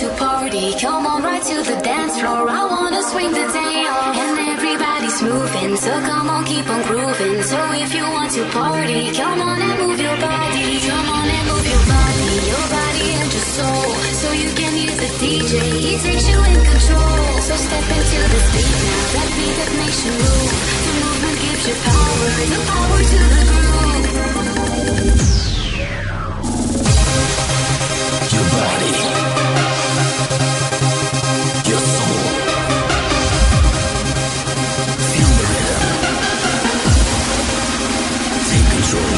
to party, come on right to the dance floor. I wanna swing the day off, and everybody's moving, so come on, keep on grooving. So if you want to party, come on and move your body. Come on and move your body and your soul. So you can hear the DJ, he takes you in control. So step into the beat now, that beat that makes you move. The movement gives you power, the power to the groove. Your body, your soul, feel the rhythm, take control,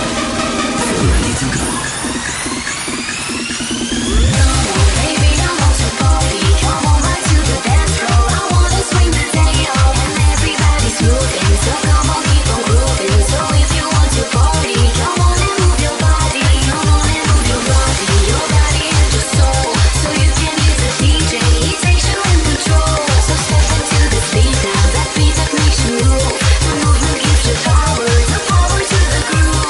feel ready to go. Baby, I want to party, come on right to the dance floor. I wanna swing the day off, and everybody's moving, so come on, keep on grooving. So if you want to party, come on and move your body. Come on and move your body and your soul. So you can hear the DJ, he takes you in control. So step into the beat now, that beat that makes you move. The movement gives you power, the power to the groove.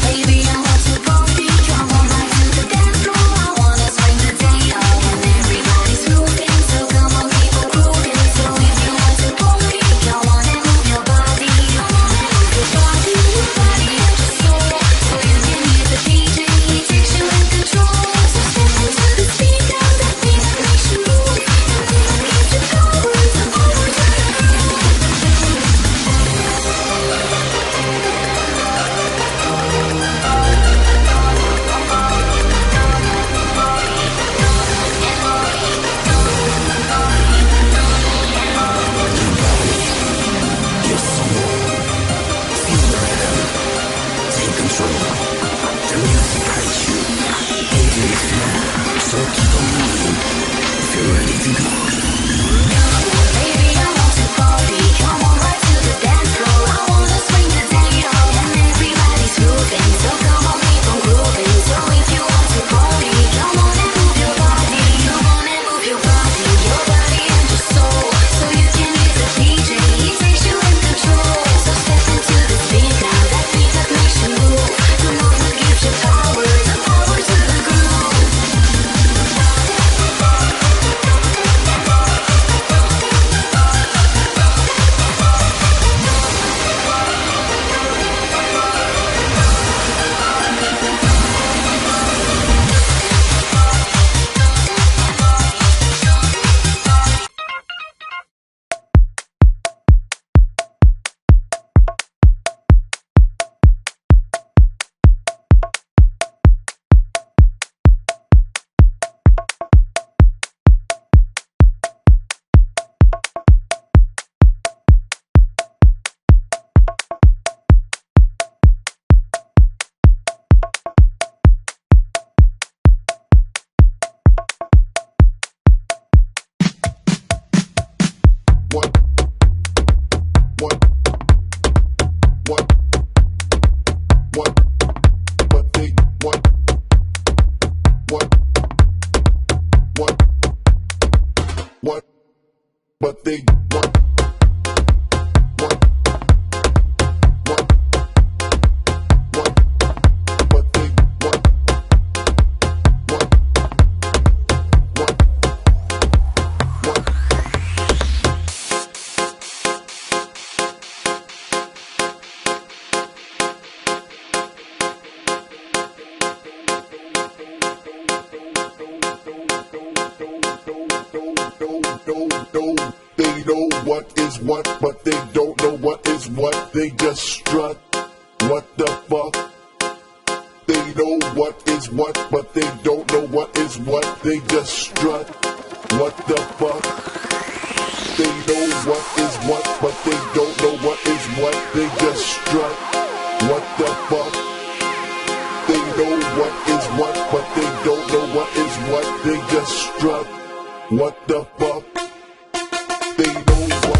Baby, I want to party, come on right to the dance floor. I wanna swing the day off, and everybody's moving, so come on, keep on grooving. So if you want to party, come on and move your body. Come on and move your body and your soul. So you can hear the DJ, he takes you in control. So step into the beat now, that beat that makes you move. And then it gives you power, the power to the groove. Your soul, feel the rhythm, take control, the music guides you, into the flow, so keep on moving, feel ready to go. Baby, I want to party, come on right to the dance floor. I wanna swing the day off, and everybody's moving, so come on, keep on grooving. So if you want to party, come on and move your body. Come on and move your body and your soul. So you can hear the DJ, he takes you in control. So step into the beat now, that beat that makes you move. The movement gives you power, the power to the groove. But they know what is what, but they don't know what is what. They just strut. What the fuck? They know what is what, but they don't know what is what. They just strut. What the fuck? They know what is what, but they don't know what is what. They just strut. What the fuck? They know what is what, but they don't know what is what. They just strut. What the fuck? They know